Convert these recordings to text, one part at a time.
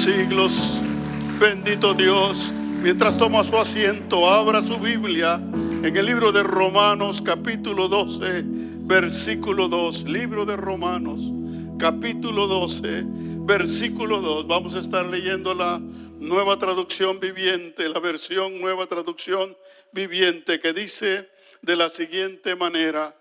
siglos. Bendito Dios. Mientras toma su asiento, abra su Biblia en el libro de Romanos, capítulo 12, versículo 2. Libro de Romanos, capítulo 12, versículo 2. Vamos a estar leyendo la nueva traducción viviente, la versión nueva traducción viviente, que dice de la siguiente manera: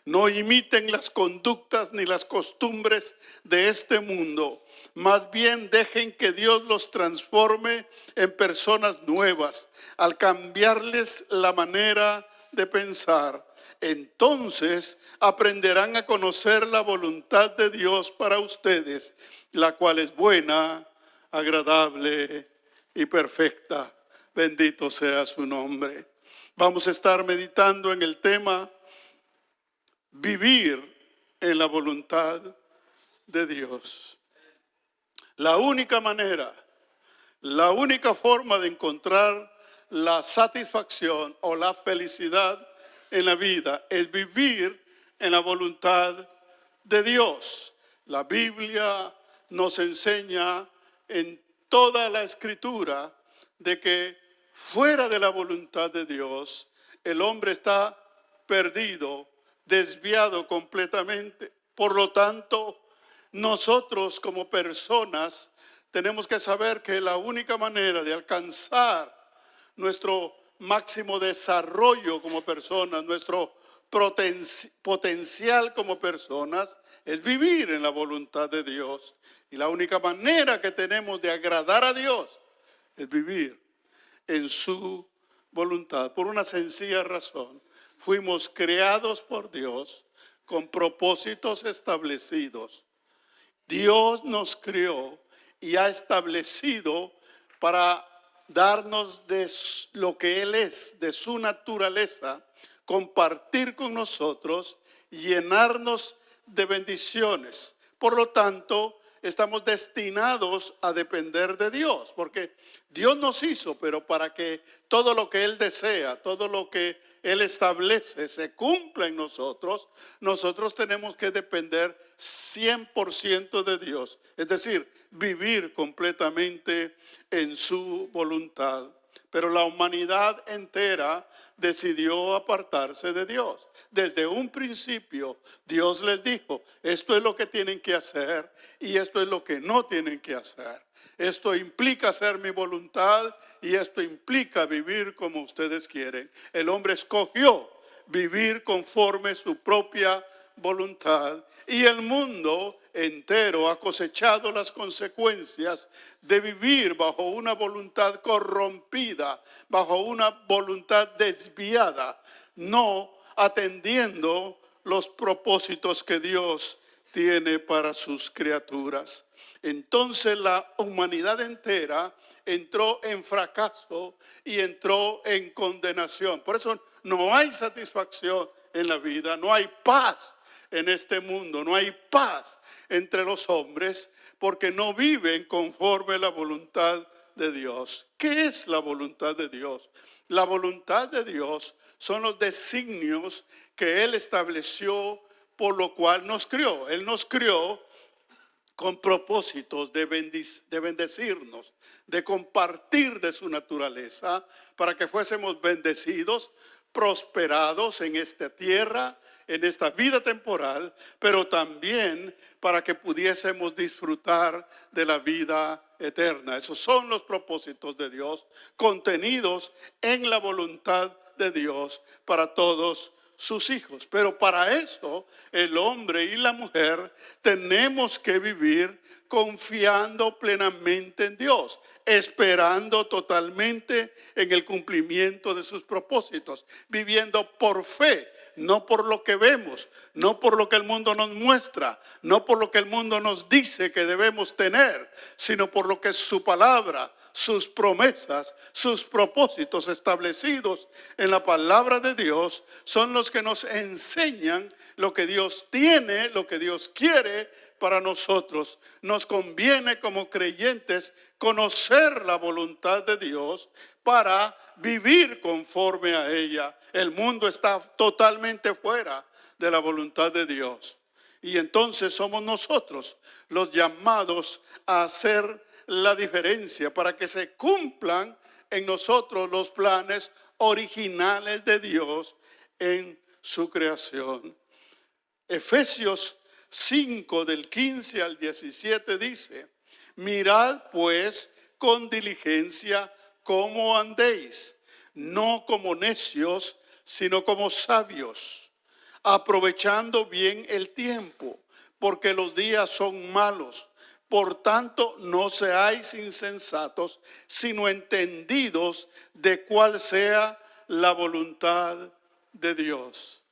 no imiten las conductas ni las costumbres de este mundo. Más bien dejen que Dios los transforme en personas nuevas al cambiarles la manera de pensar. Entonces aprenderán a conocer la voluntad de Dios para ustedes, la cual es buena, agradable y perfecta. Bendito sea su nombre. Vamos a estar meditando en el tema vivir en la voluntad de Dios. La única manera, la única forma de encontrar la satisfacción o la felicidad en la vida es vivir en la voluntad de Dios. La Biblia nos enseña en toda la Escritura de que fuera de la voluntad de Dios, el hombre está perdido, desviado completamente. Por lo tanto, nosotros como personas tenemos que saber que la única manera de alcanzar nuestro máximo desarrollo como personas, nuestro potencial como personas, es vivir en la voluntad de Dios. Y la única manera que tenemos de agradar a Dios es vivir en su voluntad, por una sencilla razón. Fuimos creados por Dios con propósitos establecidos. Dios nos creó y ha establecido para darnos de lo que Él es, de su naturaleza, compartir con nosotros, llenarnos de bendiciones. Por lo tanto, estamos destinados a depender de Dios, porque Dios nos hizo, pero para que todo lo que Él desea, todo lo que Él establece se cumpla en nosotros, nosotros tenemos que depender 100% de Dios, es decir, vivir completamente en su voluntad. Pero la humanidad entera decidió apartarse de Dios. Desde un principio Dios les dijo: esto es lo que tienen que hacer y esto es lo que no tienen que hacer. Esto implica hacer mi voluntad y esto implica vivir como ustedes quieren. El hombre escogió vivir conforme su propia voluntad y el mundo entero ha cosechado las consecuencias de vivir bajo una voluntad corrompida, bajo una voluntad desviada, no atendiendo los propósitos que Dios tiene para sus criaturas. Entonces la humanidad entera entró en fracaso y entró en condenación. Por eso no hay satisfacción en la vida, no hay paz en este mundo, no hay paz entre los hombres, porque no viven conforme a la voluntad de Dios. ¿Qué es la voluntad de Dios? La voluntad de Dios son los designios que Él estableció, por lo cual nos crió. Él nos crió con propósitos de bendecirnos, de compartir de su naturaleza, para que fuésemos bendecidos, prosperados en esta tierra, en esta vida temporal, pero también para que pudiésemos disfrutar de la vida eterna. Esos son los propósitos de Dios, contenidos en la voluntad de Dios para todos sus hijos. Pero para eso el hombre y la mujer tenemos que vivir confiando plenamente en Dios, esperando totalmente en el cumplimiento de sus propósitos, viviendo por fe, no por lo que vemos, no por lo que el mundo nos muestra, no por lo que el mundo nos dice que debemos tener, sino por lo que es su palabra, sus promesas, sus propósitos establecidos en la palabra de Dios son los que nos enseñan lo que Dios tiene, lo que Dios quiere para nosotros. Nos conviene como creyentes conocer la voluntad de Dios para vivir conforme a ella. El mundo está totalmente fuera de la voluntad de Dios. Y entonces somos nosotros los llamados a hacer la diferencia, para que se cumplan en nosotros los planes originales de Dios en su creación. Efesios 5 del 15 al 17 dice: mirad pues con diligencia cómo andéis, no como necios, sino como sabios, aprovechando bien el tiempo, porque los días son malos. Por tanto, no seáis insensatos, sino entendidos de cuál sea la voluntad de Dios.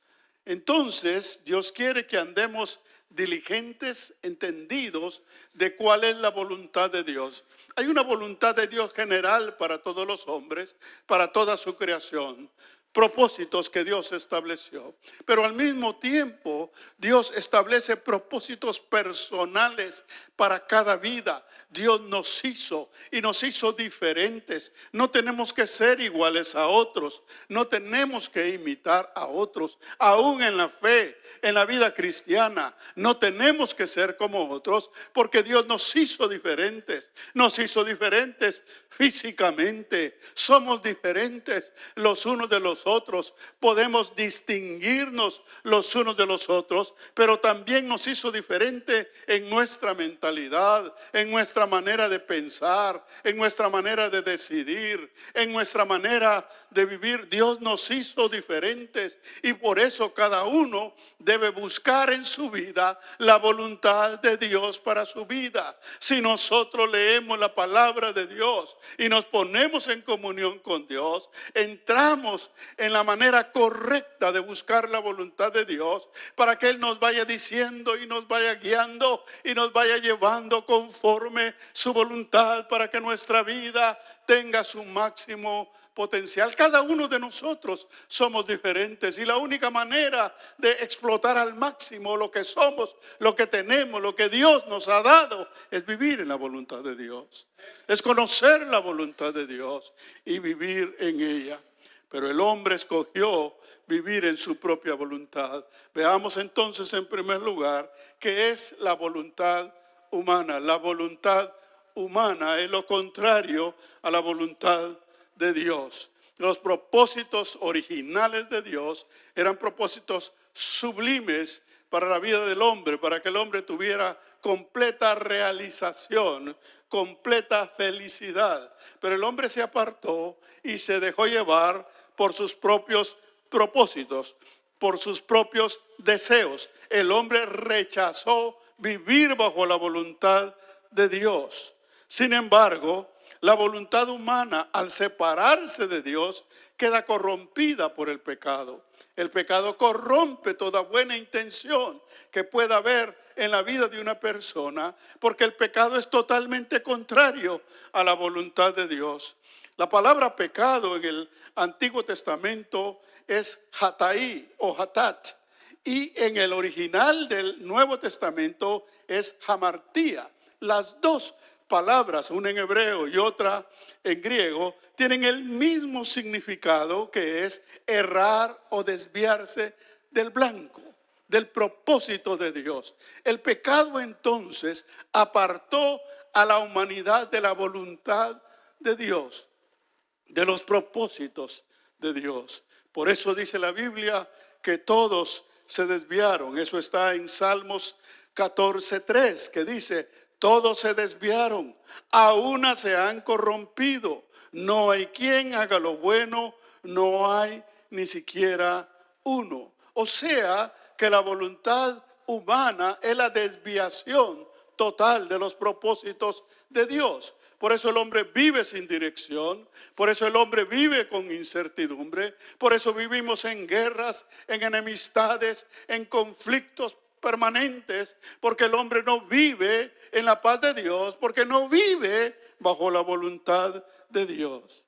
Entonces, Dios quiere que andemos diligentes, entendidos de cuál es la voluntad de Dios. Hay una voluntad de Dios general para todos los hombres, para toda su creación. Propósitos que Dios estableció, pero al mismo tiempo Dios establece propósitos personales para cada vida. Dios nos hizo y nos hizo diferentes. No tenemos que ser iguales a otros, no tenemos que imitar a otros. Aún en la fe, en la vida cristiana, no tenemos que ser como otros, porque Dios nos hizo diferentes. Nos hizo diferentes físicamente, somos diferentes los unos de los otros, podemos distinguirnos los unos de los otros, pero también nos hizo diferente en nuestra mentalidad, en nuestra manera de pensar, en nuestra manera de decidir, en nuestra manera de vivir. Dios nos hizo diferentes y por eso cada uno debe buscar en su vida la voluntad de Dios para su vida. Si nosotros leemos la palabra de Dios y nos ponemos en comunión con Dios, entramos en la manera correcta de buscar la voluntad de Dios, para que Él nos vaya diciendo y nos vaya guiando y nos vaya llevando conforme su voluntad, para que nuestra vida tenga su máximo potencial. Cada uno de nosotros somos diferentes y la única manera de explotar al máximo lo que somos, lo que tenemos, lo que Dios nos ha dado, es vivir en la voluntad de Dios, es conocer la voluntad de Dios y vivir en ella. Pero el hombre escogió vivir en su propia voluntad. Veamos entonces en primer lugar qué es la voluntad humana. La voluntad humana es lo contrario a la voluntad de Dios. Los propósitos originales de Dios eran propósitos sublimes para la vida del hombre, para que el hombre tuviera completa realización, completa felicidad. Pero el hombre se apartó y se dejó llevar por sus propios propósitos, por sus propios deseos. El hombre rechazó vivir bajo la voluntad de Dios. Sin embargo, la voluntad humana, al separarse de Dios, queda corrompida por el pecado. El pecado corrompe toda buena intención que pueda haber en la vida de una persona, porque el pecado es totalmente contrario a la voluntad de Dios. La palabra pecado en el Antiguo Testamento es hataí o hatat, y en el original del Nuevo Testamento es hamartía. Las dos palabras, una en hebreo y otra en griego, tienen el mismo significado, que es errar o desviarse del blanco, del propósito de Dios. El pecado entonces apartó a la humanidad de la voluntad de Dios, de los propósitos de Dios. Por eso dice la Biblia que todos se desviaron. Eso está en Salmos 14:3, que dice: todos se desviaron, a una se han corrompido. No hay quien haga lo bueno, no hay ni siquiera uno. O sea que la voluntad humana es la desviación total de los propósitos de Dios. Por eso el hombre vive sin dirección, por eso el hombre vive con incertidumbre, por eso vivimos en guerras, en enemistades, en conflictos permanentes, porque el hombre no vive en la paz de Dios, porque no vive bajo la voluntad de Dios.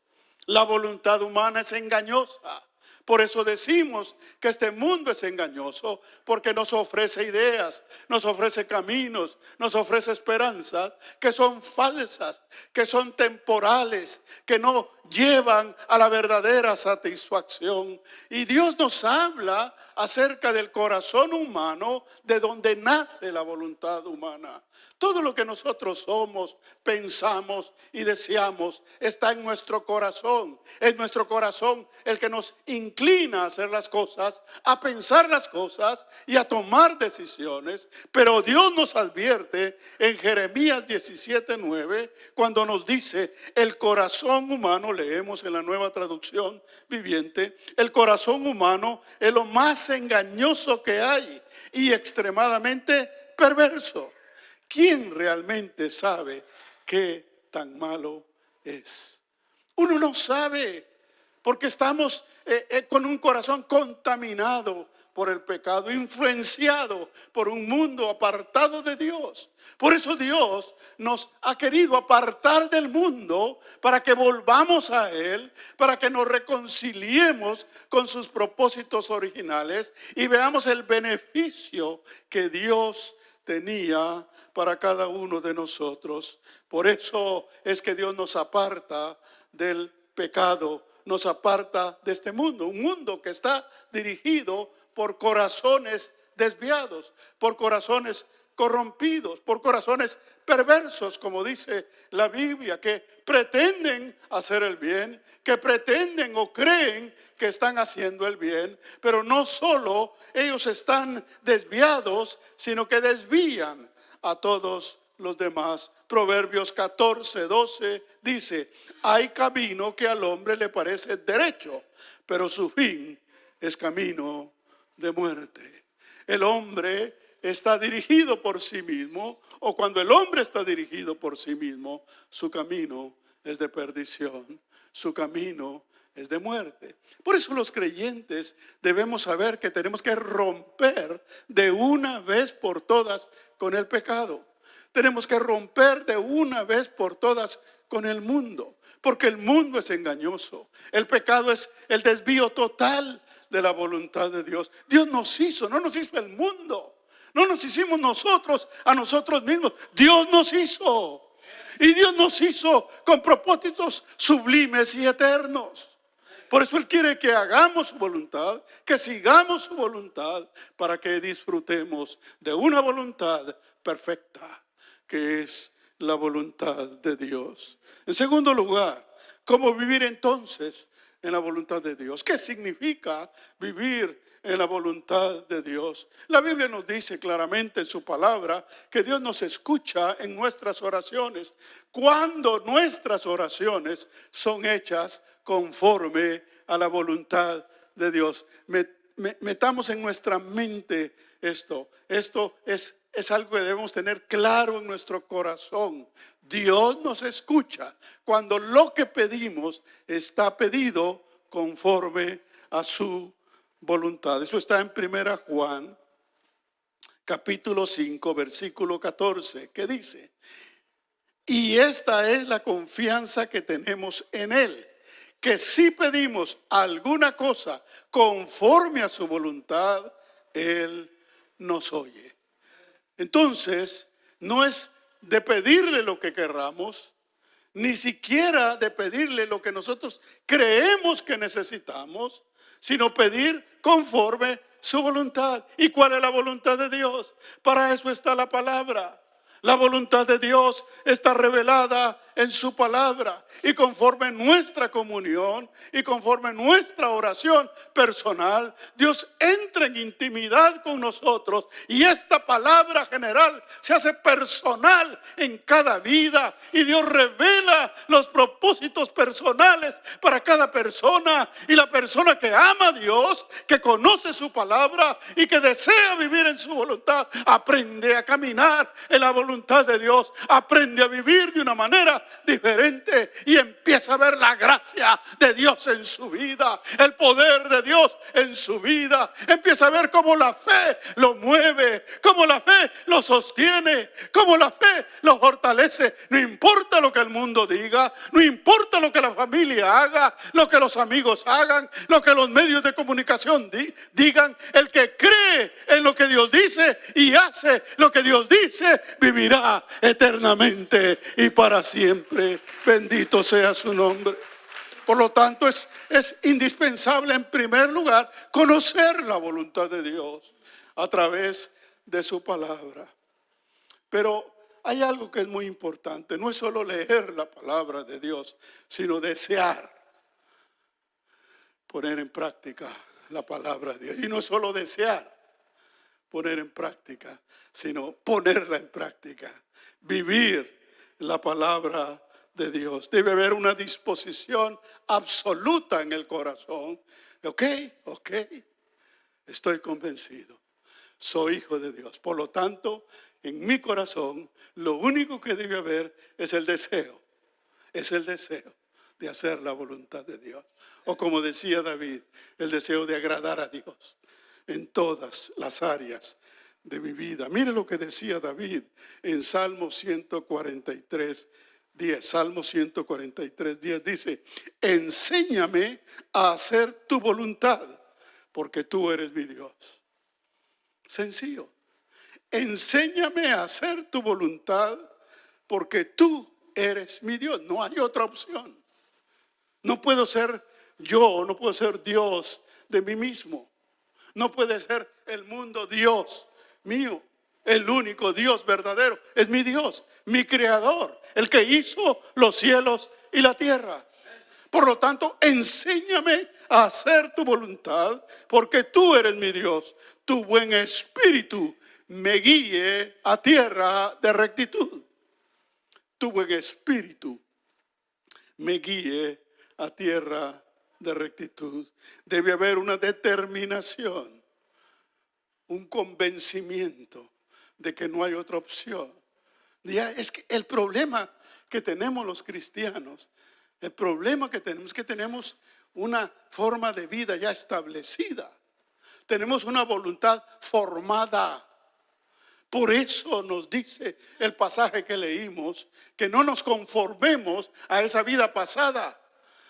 La voluntad humana es engañosa, Por eso decimos que este mundo es engañoso, porque nos ofrece ideas, nos ofrece caminos, nos ofrece esperanzas que son falsas, que son temporales, que no llevan a la verdadera satisfacción. Y Dios nos habla acerca del corazón humano, de donde nace la voluntad humana. Todo lo que nosotros somos, pensamos y deseamos está en nuestro corazón. Es nuestro corazón el que nos inclina a hacer las cosas, a pensar las cosas y a tomar decisiones. Pero Dios nos advierte en Jeremías 17:9, cuando nos dice: el corazón humano, leemos en la Nueva Traducción Viviente, el corazón humano es lo más engañoso que hay y extremadamente perverso. ¿Quién realmente sabe qué tan malo es? Uno no sabe, porque estamos con un corazón contaminado por el pecado, influenciado por un mundo apartado de Dios. Por eso Dios nos ha querido apartar del mundo para que volvamos a Él, para que nos reconciliemos con sus propósitos originales y veamos el beneficio que Dios tenía para cada uno de nosotros. Por eso es que Dios nos aparta del pecado, nos aparta de este mundo, un mundo que está dirigido por corazones desviados, por corazones corrompidos, por corazones perversos, como dice la Biblia, que pretenden hacer el bien, que pretenden o creen que están haciendo el bien, pero no solo ellos están desviados, sino que desvían a todos los demás. Proverbios 14:12 dice: hay camino que al hombre le parece derecho, pero su fin es camino de muerte. El hombre está dirigido por sí mismo, o cuando el hombre está dirigido por sí mismo, su camino es de perdición, su camino es de muerte. Por eso los creyentes debemos saber que tenemos que romper de una vez por todas con el pecado. Tenemos que romper de una vez por todas con el mundo, porque el mundo es engañoso. El pecado es el desvío total de la voluntad de Dios. Dios nos hizo, no nos hizo el mundo, no nos hicimos nosotros a nosotros mismos. Dios nos hizo, y Dios nos hizo con propósitos sublimes y eternos. Por eso Él quiere que hagamos su voluntad, que sigamos su voluntad, para que disfrutemos de una voluntad perfecta, que es la voluntad de Dios. En segundo lugar, ¿cómo vivir entonces en la voluntad de Dios? ¿Qué significa vivir en la voluntad de Dios? La Biblia nos dice claramente en su palabra que Dios nos escucha en nuestras oraciones, cuando nuestras oraciones son hechas conforme a la voluntad de Dios. Metamos en nuestra mente esto. Esto es algo que debemos tener claro en nuestro corazón. Dios nos escucha cuando lo que pedimos está pedido conforme a su voluntad. Eso está en 1 Juan capítulo 5 versículo 14, que dice: y esta es la confianza que tenemos en Él, que si pedimos alguna cosa conforme a su voluntad, Él nos oye. Entonces, no es de pedirle lo que querramos, ni siquiera de pedirle lo que nosotros creemos que necesitamos, sino pedir conforme su voluntad. ¿Y cuál es la voluntad de Dios? Para eso está la palabra. La voluntad de Dios está revelada en su palabra, y conforme nuestra comunión y conforme nuestra oración personal, Dios entra en intimidad con nosotros, y esta palabra general se hace personal en cada vida, y Dios revela los propósitos personales para cada persona. Y la persona que ama a Dios, que conoce su palabra y que desea vivir en su voluntad, aprende a caminar en la voluntad de Dios, aprende a vivir de una manera diferente y empieza a ver la gracia de Dios en su vida, el poder de Dios en su vida. Empieza a ver cómo la fe lo mueve, cómo la fe lo sostiene, cómo la fe lo fortalece. No importa lo que el mundo diga, No importa lo que la familia haga, lo que los amigos hagan, lo que los medios de comunicación digan. El que cree en lo que Dios dice y hace lo que Dios dice, vivirá eternamente y para siempre. Bendito sea su nombre. Por lo tanto, es indispensable en primer lugar conocer la voluntad de Dios a través de su palabra. Pero hay algo que es muy importante. No es solo leer la palabra de Dios, sino desear poner en práctica la palabra de Dios. Y no es solo desear poner en práctica, sino ponerla en práctica. Vivir la palabra de Dios. Debe haber una disposición absoluta en el corazón. Ok, estoy convencido. Soy hijo de Dios. Por lo tanto, en mi corazón, lo único que debe haber es el deseo. Es el deseo de hacer la voluntad de Dios. O como decía David, el deseo de agradar a Dios en todas las áreas de mi vida. Mire lo que decía David en Salmo 143, 10. Salmo 143, 10 dice: enséñame a hacer tu voluntad, porque tú eres mi Dios. Sencillo. Enséñame a hacer tu voluntad, porque tú eres mi Dios. No hay otra opción. No puedo ser yo, no puedo ser Dios de mí mismo. No puede ser el mundo Dios mío. El único Dios verdadero es mi Dios, mi creador, el que hizo los cielos y la tierra. Por lo tanto, enséñame a hacer tu voluntad, porque tú eres mi Dios. Tu buen espíritu me guíe a tierra de rectitud. Tu buen espíritu me guíe a tierra de rectitud. Debe haber una determinación, un convencimiento de que no hay otra opción. Ya, es que el problema que tenemos los cristianos, el problema que tenemos es que tenemos una forma de vida ya establecida. Tenemos una voluntad formada. Por eso nos dice el pasaje que leímos, que no nos conformemos a esa vida pasada,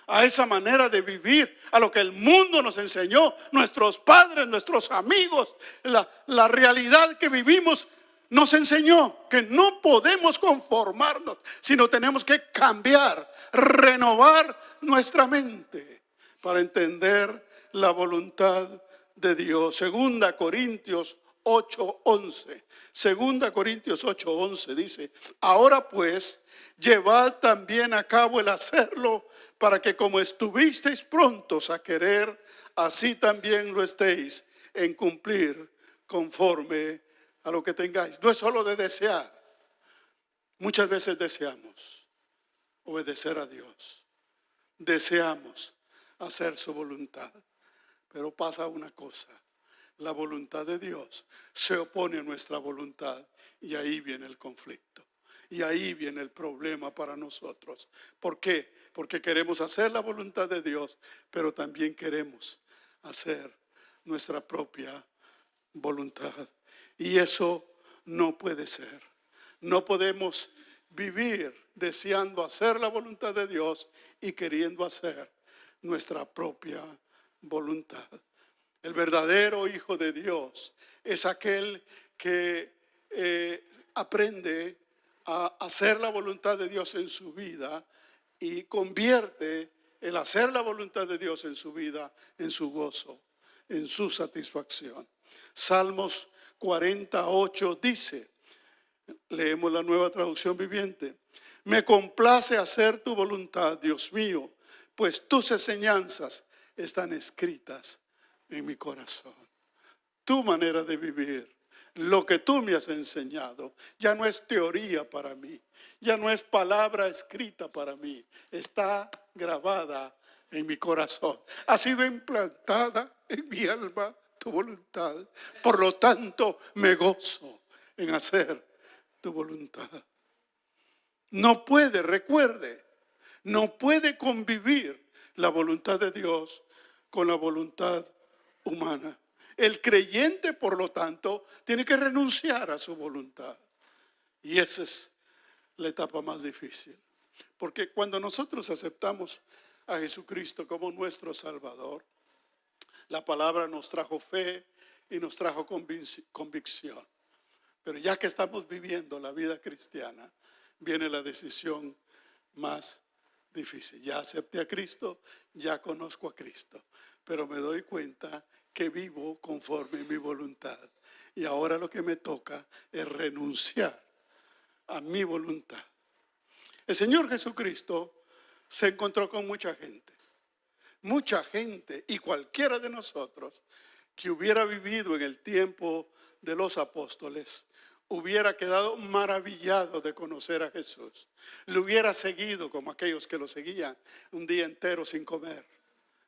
a esa manera de vivir, a lo que el mundo nos enseñó, nuestros padres, nuestros amigos, la realidad que vivimos nos enseñó que no podemos conformarnos, sino tenemos que cambiar, renovar nuestra mente para entender la voluntad de Dios. Segunda Corintios 8:11. Segunda Corintios 8:11 dice: ahora pues, llevad también a cabo el hacerlo, para que como estuvisteis prontos a querer, así también lo estéis en cumplir conforme a lo que tengáis. No es solo de desear. Muchas veces deseamos obedecer a Dios. Deseamos hacer su voluntad. Pero pasa una cosa. La voluntad de Dios se opone a nuestra voluntad. Y ahí viene el conflicto. Y ahí viene el problema para nosotros. ¿Por qué? Porque queremos hacer la voluntad de Dios, pero también queremos hacer nuestra propia voluntad. Y eso no puede ser. No podemos vivir deseando hacer la voluntad de Dios y queriendo hacer nuestra propia voluntad. El verdadero hijo de Dios es aquel que aprende a hacer la voluntad de Dios en su vida y convierte el hacer la voluntad de Dios en su vida en su gozo, en su satisfacción. Salmos 48 dice, leemos la Nueva Traducción Viviente: me complace hacer tu voluntad, Dios mío, pues tus enseñanzas están escritas en mi corazón. Tu manera de vivir, lo que tú me has enseñado, ya no es teoría para mí, ya no es palabra escrita para mí, está grabada en mi corazón. Ha sido implantada en mi alma tu voluntad. Por lo tanto, me gozo en hacer tu voluntad. No puede, recuerde, no puede convivir la voluntad de Dios con la voluntad humana. El creyente, por lo tanto, tiene que renunciar a su voluntad. Y esa es la etapa más difícil. Porque cuando nosotros aceptamos a Jesucristo como nuestro Salvador, la palabra nos trajo fe y nos trajo convicción. Pero ya que estamos viviendo la vida cristiana, viene la decisión más difícil. Ya acepté a Cristo, ya conozco a Cristo, pero me doy cuenta que vivo conforme a mi voluntad. Y ahora lo que me toca es renunciar a mi voluntad. El Señor Jesucristo se encontró con mucha gente, y cualquiera de nosotros que hubiera vivido en el tiempo de los apóstoles hubiera quedado maravillado de conocer a Jesús. Le hubiera seguido como aquellos que lo seguían un día entero sin comer.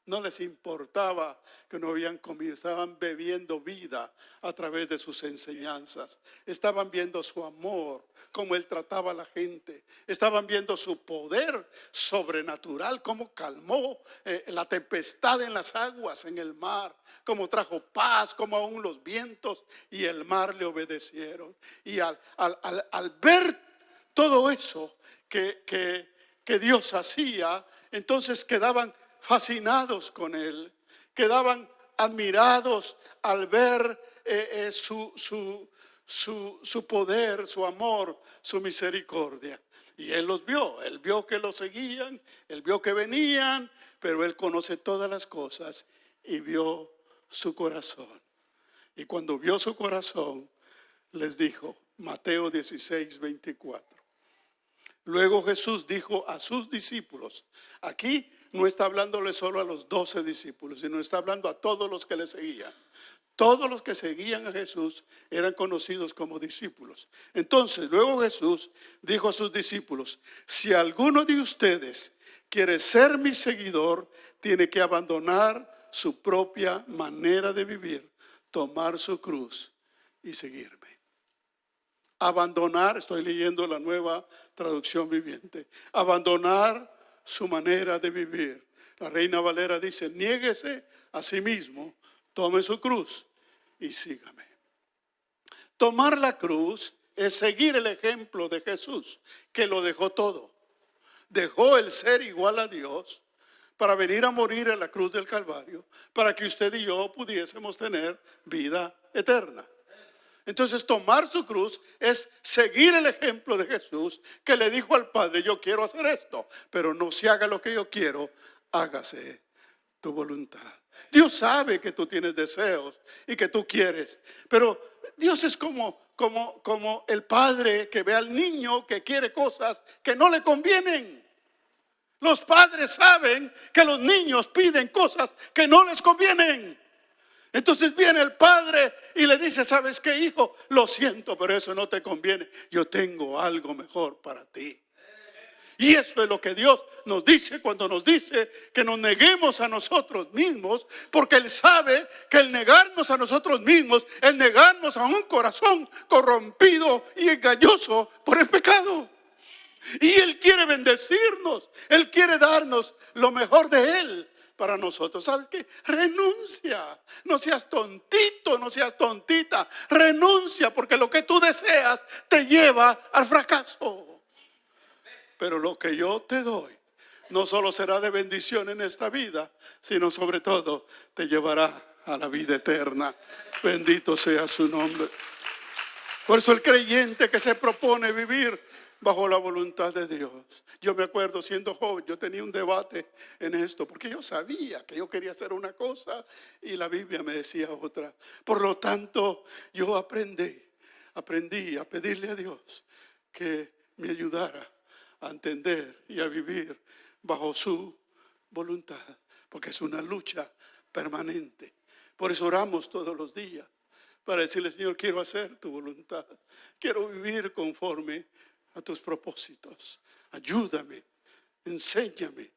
No les importaba que no habían comido, estaban bebiendo vida a través de sus enseñanzas. Estaban viendo su amor, cómo Él trataba a la gente. Estaban viendo su poder sobrenatural, cómo calmó la tempestad en las aguas, en el mar, cómo trajo paz, cómo aún los vientos y el mar le obedecieron. Y al ver todo eso que Dios hacía, entonces quedaban fascinados con Él, quedaban admirados al ver su poder, su amor, su misericordia. Y Él los vio, Él vio que lo seguían, Él vio que venían, pero Él conoce todas las cosas y vio su corazón. Y cuando vio su corazón, les dijo, Mateo 16, 24. Luego Jesús dijo a sus discípulos, aquí no está hablándole solo a los 12 discípulos, sino está hablando a todos los que le seguían. Todos los que seguían a Jesús eran conocidos como discípulos. Entonces, luego Jesús dijo a sus discípulos, si alguno de ustedes quiere ser mi seguidor, tiene que abandonar su propia manera de vivir, tomar su cruz y seguirme. Abandonar, estoy leyendo la Nueva Traducción Viviente, abandonar su manera de vivir. La Reina Valera dice, niéguese a sí mismo, tome su cruz y sígame. Tomar la cruz es seguir el ejemplo de Jesús, que lo dejó todo. Dejó el ser igual a Dios para venir a morir en la cruz del Calvario, para que usted y yo pudiésemos tener vida eterna. Entonces tomar su cruz es seguir el ejemplo de Jesús, que le dijo al Padre, yo quiero hacer esto, pero no se haga lo que yo quiero, hágase tu voluntad. Dios sabe que tú tienes deseos y que tú quieres, pero Dios es como el padre que ve al niño que quiere cosas que no le convienen. Los padres saben que los niños piden cosas que no les convienen. Entonces viene el padre y le dice, ¿sabes qué, hijo? Lo siento, pero eso no te conviene. Yo tengo algo mejor para ti. Y eso es lo que Dios nos dice cuando nos dice que nos neguemos a nosotros mismos, porque Él sabe que el negarnos a nosotros mismos es negarnos a un corazón corrompido y engañoso por el pecado. Y Él quiere bendecirnos, Él quiere darnos lo mejor de Él para nosotros. ¿Sabes qué? Renuncia. No seas tontito, no seas tontita. Renuncia, porque lo que tú deseas te lleva al fracaso. Pero lo que yo te doy no solo será de bendición en esta vida, sino sobre todo te llevará a la vida eterna. Bendito sea su nombre. Por eso el creyente que se propone vivir bajo la voluntad de Dios. Yo me acuerdo siendo joven, yo tenía un debate en esto, porque yo sabía que yo quería hacer una cosa y la Biblia me decía otra. Por lo tanto, yo aprendí a pedirle a Dios que me ayudara a entender y a vivir bajo su voluntad, porque es una lucha permanente. Por eso oramos todos los días, para decirle, Señor, quiero hacer tu voluntad, quiero vivir conforme a tus propósitos. Ayúdame, enséñame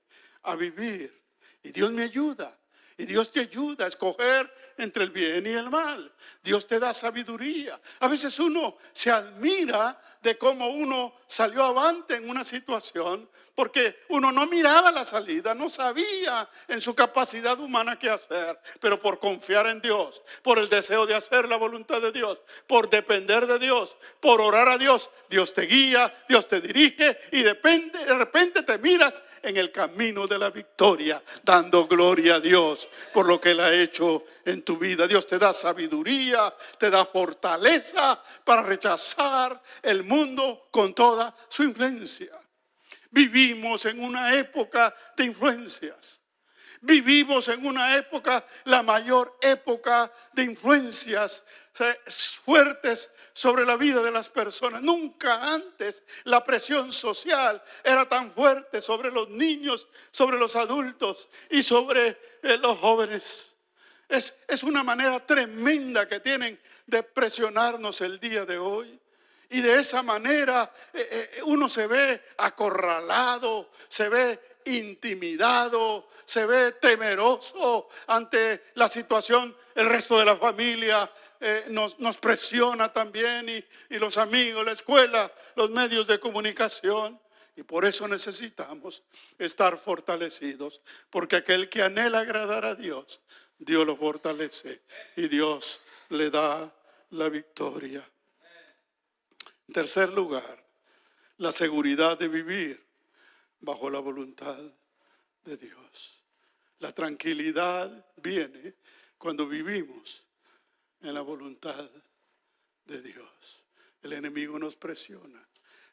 a vivir. Y Dios me ayuda. Y Dios te ayuda a escoger entre el bien y el mal. Dios te da sabiduría. A veces uno se admira de cómo uno salió avante en una situación, porque uno no miraba la salida, no sabía en su capacidad humana qué hacer. Pero por confiar en Dios, por el deseo de hacer la voluntad de Dios, por depender de Dios, por orar a Dios, Dios te guía, Dios te dirige y de repente te miras en el camino de la victoria, dando gloria a Dios por lo que Él ha hecho en tu vida. Dios te da sabiduría, te da fortaleza para rechazar el mundo con toda su influencia. Vivimos en una época de influencias. Vivimos en una época, la mayor época de influencias fuertes sobre la vida de las personas. Nunca antes la presión social era tan fuerte sobre los niños, sobre los adultos y sobre los jóvenes. Es una manera tremenda que tienen de presionarnos el día de hoy. Y de esa manera uno se ve acorralado, se ve intimidado, se ve temeroso ante la situación. El resto de la familia nos presiona también, y los amigos, la escuela, los medios de comunicación. Y por eso necesitamos estar fortalecidos, porque aquel que anhela agradar a Dios, Dios lo fortalece y Dios le da la victoria. En tercer lugar, la seguridad de vivir bajo la voluntad de Dios. La tranquilidad viene cuando vivimos en la voluntad de Dios. El enemigo nos presiona.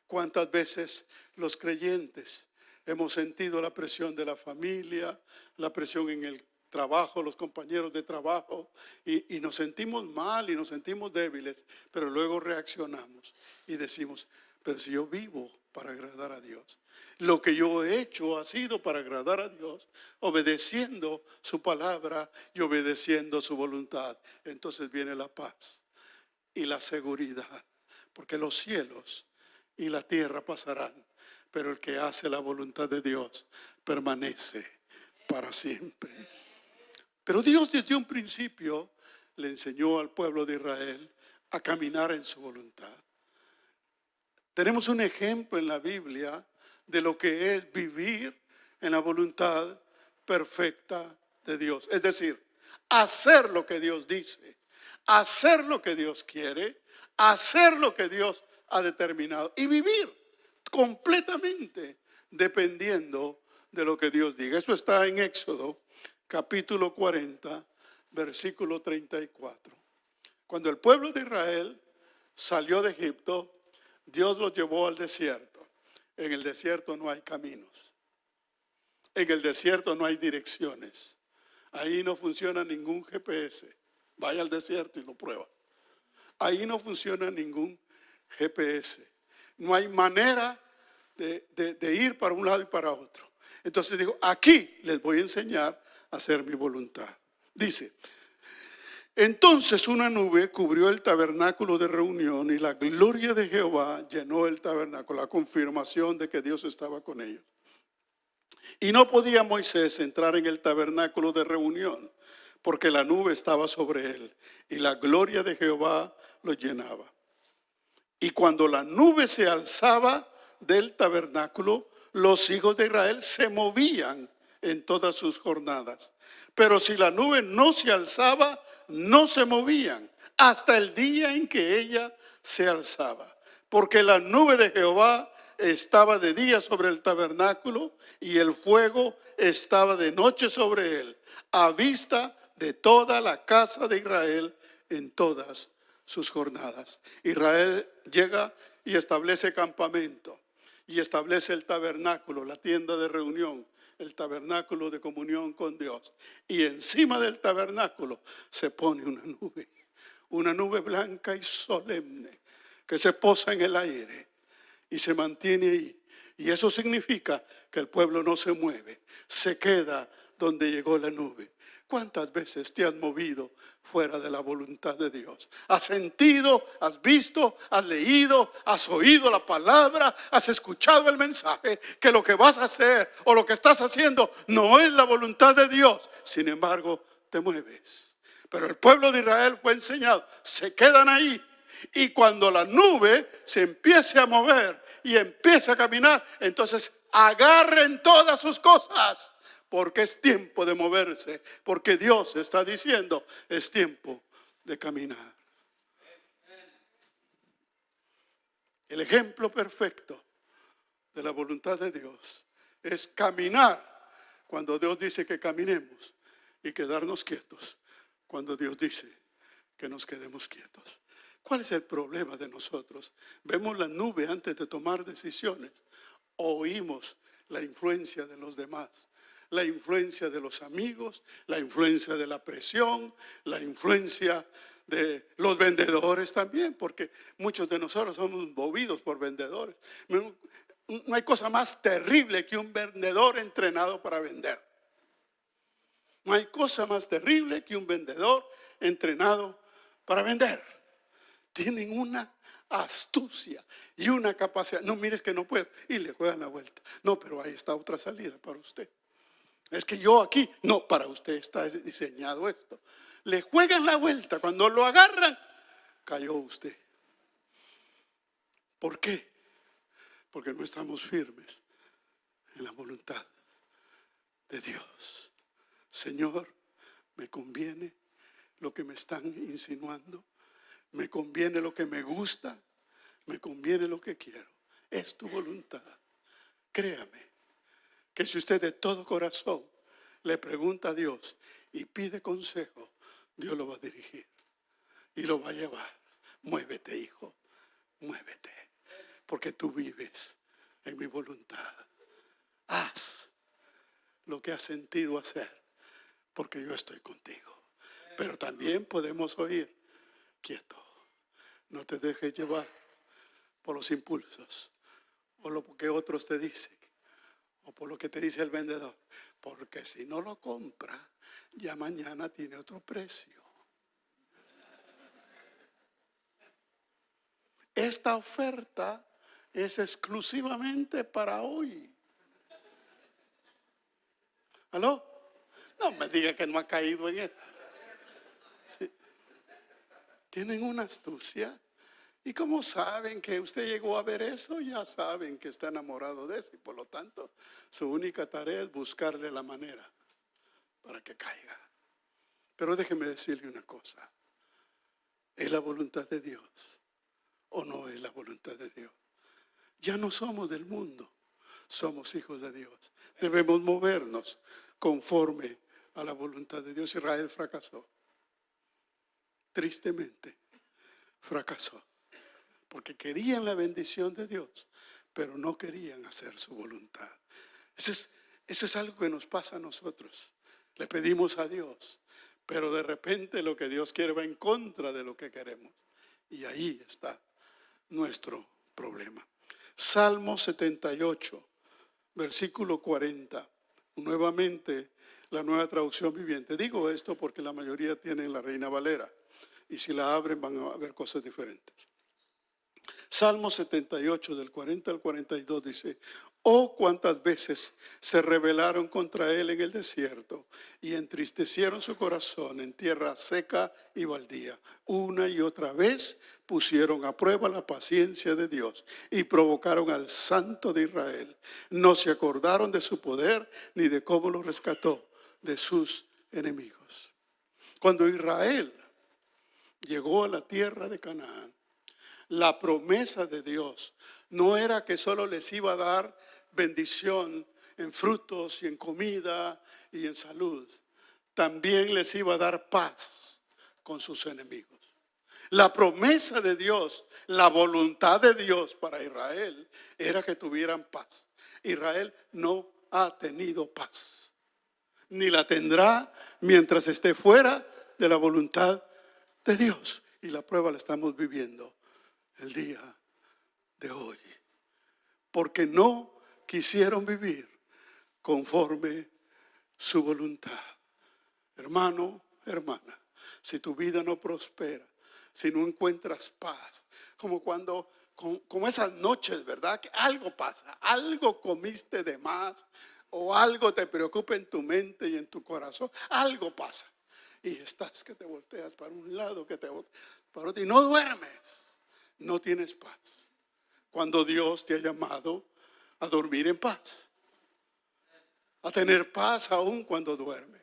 ¿Cuántas veces los creyentes hemos sentido la presión de la familia, la presión en el trabajo, los compañeros de trabajo, y nos sentimos mal y nos sentimos débiles, pero luego reaccionamos y decimos, pero si yo vivo para agradar a Dios, lo que yo he hecho ha sido para agradar a Dios, obedeciendo su palabra y obedeciendo su voluntad. Entonces viene la paz y la seguridad, porque los cielos y la tierra pasarán, pero el que hace la voluntad de Dios permanece para siempre. Pero Dios desde un principio le enseñó al pueblo de Israel a caminar en su voluntad. Tenemos un ejemplo en la Biblia de lo que es vivir en la voluntad perfecta de Dios. Es decir, hacer lo que Dios dice, hacer lo que Dios quiere, hacer lo que Dios ha determinado y vivir completamente dependiendo de lo que Dios diga. Eso está en Éxodo capítulo 40, versículo 34. Cuando el pueblo de Israel salió de Egipto, Dios los llevó al desierto. En el desierto no hay caminos. En el desierto no hay direcciones. Ahí no funciona ningún GPS. Vaya al desierto y lo prueba. Ahí no funciona ningún GPS. No hay manera de ir para un lado y para otro. Entonces dijo, aquí les voy a enseñar a hacer mi voluntad. Dice, entonces una nube cubrió el tabernáculo de reunión y la gloria de Jehová llenó el tabernáculo, la confirmación de que Dios estaba con ellos. Y no podía Moisés entrar en el tabernáculo de reunión porque la nube estaba sobre él y la gloria de Jehová lo llenaba. Y cuando la nube se alzaba del tabernáculo, los hijos de Israel se movían en todas sus jornadas. Pero si la nube no se alzaba, no se movían hasta el día en que ella se alzaba. Porque la nube de Jehová estaba de día sobre el tabernáculo y el fuego estaba de noche sobre él, a vista de toda la casa de Israel en todas sus jornadas. Israel llega y establece campamento y establece el tabernáculo, la tienda de reunión, el tabernáculo de comunión con Dios. Y encima del tabernáculo se pone una nube blanca y solemne que se posa en el aire y se mantiene ahí. Y eso significa que el pueblo no se mueve, se queda donde llegó la nube. ¿Cuántas veces te has movido fuera de la voluntad de Dios? ¿Has sentido, has visto, has leído, has oído la palabra, has escuchado el mensaje que lo que vas a hacer o lo que estás haciendo no es la voluntad de Dios? Sin embargo, te mueves. Pero el pueblo de Israel fue enseñado, se quedan ahí. Y cuando la nube se empiece a mover y empiece a caminar, entonces agarren todas sus cosas, porque es tiempo de moverse, porque Dios está diciendo, es tiempo de caminar. El ejemplo perfecto de la voluntad de Dios es caminar cuando Dios dice que caminemos y quedarnos quietos cuando Dios dice que nos quedemos quietos. ¿Cuál es el problema de nosotros? Vemos la nube antes de tomar decisiones. Oímos la influencia de los demás, la influencia de los amigos, la influencia de la presión, la influencia de los vendedores también, porque muchos de nosotros somos movidos por vendedores. No hay cosa más terrible que un vendedor entrenado para vender. No hay cosa más terrible que un vendedor entrenado para vender. Tienen una astucia y una capacidad. No, mires que no puedo. Y le juegan la vuelta. No, pero ahí está otra salida para usted. Es que yo aquí, no, para usted está diseñado esto. Le juegan la vuelta. Cuando lo agarran, cayó usted. ¿Por qué? Porque no estamos firmes en la voluntad de Dios. Señor, me conviene lo que me están insinuando. Me conviene lo que me gusta, me conviene lo que quiero. Es tu voluntad. Créame que si usted de todo corazón le pregunta a Dios y pide consejo, Dios lo va a dirigir y lo va a llevar. Muévete, hijo, muévete, porque tú vives en mi voluntad. Haz lo que has sentido hacer, porque yo estoy contigo. Pero también podemos oír, quieto, no te dejes llevar por los impulsos o lo que otros te dicen o por lo que te dice el vendedor, porque si no lo compra, ya mañana tiene otro precio. Esta oferta es exclusivamente para hoy. ¿Aló? No me diga que no ha caído en eso. Sí. Tienen una astucia. Y como saben que usted llegó a ver eso, ya saben que está enamorado de eso. Y por lo tanto, su única tarea es buscarle la manera para que caiga. Pero déjeme decirle una cosa. ¿Es la voluntad de Dios o no es la voluntad de Dios? Ya no somos del mundo, somos hijos de Dios. Debemos movernos conforme a la voluntad de Dios. Israel fracasó. Tristemente, fracasó. Porque querían la bendición de Dios, pero no querían hacer su voluntad. Eso es algo que nos pasa a nosotros. Le pedimos a Dios, pero de repente lo que Dios quiere va en contra de lo que queremos. Y ahí está nuestro problema. Salmo 78, versículo 40. Nuevamente la Nueva Traducción Viviente. Digo esto porque la mayoría tienen la Reina Valera. Y si la abren van a ver cosas diferentes. Salmo 78 del 40 al 42 dice: oh, cuántas veces se rebelaron contra él en el desierto y entristecieron su corazón en tierra seca y baldía. Una y otra vez pusieron a prueba la paciencia de Dios y provocaron al Santo de Israel. No se acordaron de su poder ni de cómo lo rescató de sus enemigos. Cuando Israel llegó a la tierra de Canaán, la promesa de Dios no era que solo les iba a dar bendición en frutos y en comida y en salud. También les iba a dar paz con sus enemigos. La promesa de Dios, la voluntad de Dios para Israel era que tuvieran paz. Israel no ha tenido paz, ni la tendrá mientras esté fuera de la voluntad de Dios. Y la prueba la estamos viviendo el día de hoy, porque no quisieron vivir conforme su voluntad. Hermano, hermana, si tu vida no prospera, si no encuentras paz, como esas noches, ¿verdad? Que algo pasa, algo comiste de más o algo te preocupa en tu mente y en tu corazón, algo pasa. Y estás que te volteas para un lado, que te volteas para otro y no duermes, no tienes paz. Cuando Dios te ha llamado a dormir en paz, a tener paz aún cuando duermes.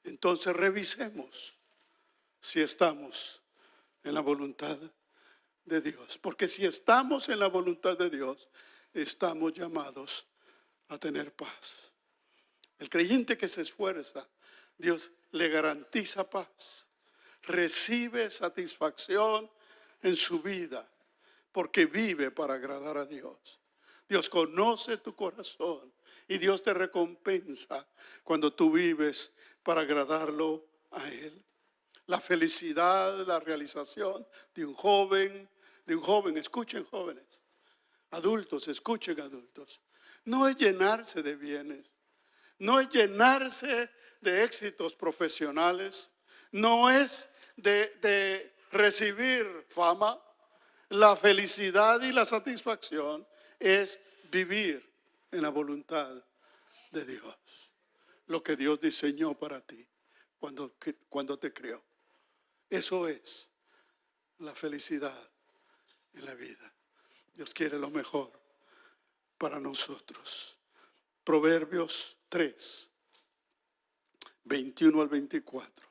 Entonces revisemos si estamos en la voluntad de Dios. Porque si estamos en la voluntad de Dios, estamos llamados a tener paz. El creyente que se esfuerza, Dios le garantiza paz. Recibe satisfacción en su vida porque vive para agradar a Dios. Dios conoce tu corazón y Dios te recompensa cuando tú vives para agradarlo a Él. La felicidad, la realización de un joven, escuchen jóvenes, adultos, escuchen adultos. No es llenarse de bienes, no es llenarse de éxitos profesionales, no es de recibir fama. La felicidad y la satisfacción es vivir en la voluntad de Dios. Lo que Dios diseñó para ti cuando te creó. Eso es la felicidad en la vida. Dios quiere lo mejor para nosotros. Proverbios 3, 21 al 24.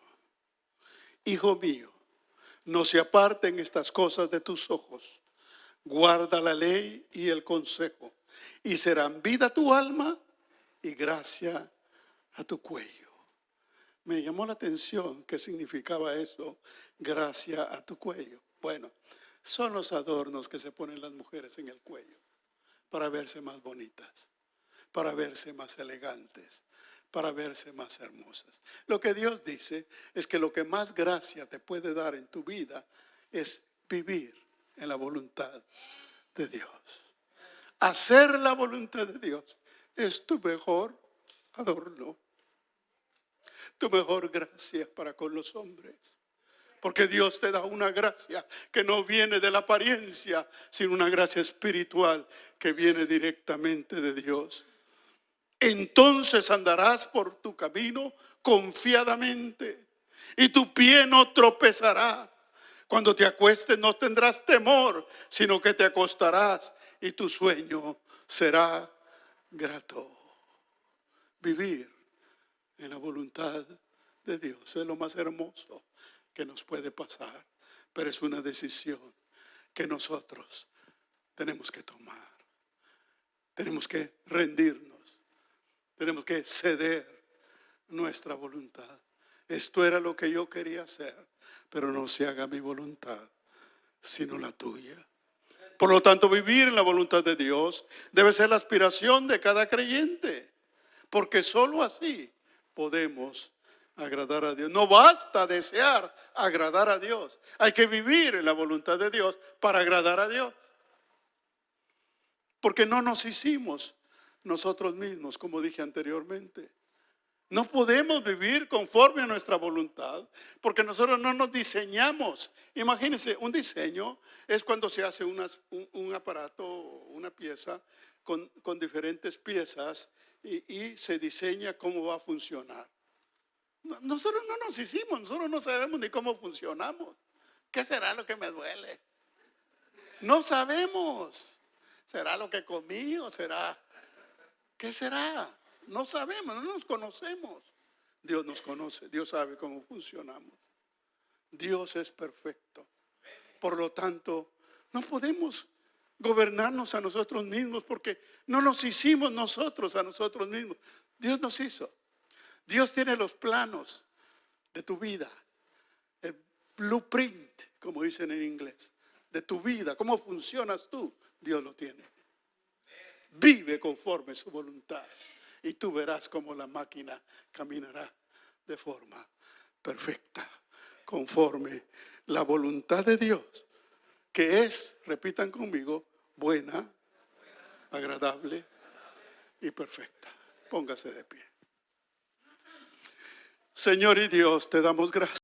Hijo mío, no se aparten estas cosas de tus ojos. Guarda la ley y el consejo, y serán vida a tu alma y gracia a tu cuello. Me llamó la atención qué significaba eso, gracia a tu cuello. Bueno, son los adornos que se ponen las mujeres en el cuello para verse más bonitas, para verse más elegantes, para verse más hermosas. Lo que Dios dice es que lo que más gracia te puede dar en tu vida es vivir en la voluntad de Dios. Hacer la voluntad de Dios es tu mejor adorno, tu mejor gracia para con los hombres. Porque Dios te da una gracia que no viene de la apariencia, sino una gracia espiritual que viene directamente de Dios. Entonces andarás por tu camino confiadamente y tu pie no tropezará. Cuando te acuestes no tendrás temor, sino que te acostarás y tu sueño será grato. Vivir en la voluntad de Dios es lo más hermoso que nos puede pasar, pero es una decisión que nosotros tenemos que tomar. Tenemos que rendirnos, tenemos que ceder nuestra voluntad. Esto era lo que yo quería hacer, pero no se haga mi voluntad, sino la tuya. Por lo tanto, vivir en la voluntad de Dios debe ser la aspiración de cada creyente, porque solo así podemos agradar a Dios. No basta desear agradar a Dios, hay que vivir en la voluntad de Dios para agradar a Dios. Porque no nos hicimos nosotros mismos, como dije anteriormente. No podemos vivir conforme a nuestra voluntad, porque nosotros no nos diseñamos. Imagínense, un diseño es cuando se hace un aparato, una pieza con diferentes piezas y se diseña cómo va a funcionar. Nosotros no nos hicimos, nosotros no sabemos ni cómo funcionamos. ¿Qué será lo que me duele? No sabemos. ¿Será lo que comí o será? ¿Qué será? No sabemos, no nos conocemos. Dios nos conoce, Dios sabe cómo funcionamos. Dios es perfecto. Por lo tanto, no podemos gobernarnos a nosotros mismos porque no nos hicimos nosotros a nosotros mismos. Dios nos hizo. Dios tiene los planos de tu vida, el blueprint, como dicen en inglés, de tu vida, cómo funcionas tú, Dios lo tiene. Vive conforme su voluntad y tú verás cómo la máquina caminará de forma perfecta, conforme la voluntad de Dios, que es, repitan conmigo, buena, agradable y perfecta. Póngase de pie. Señor y Dios, te damos gracias.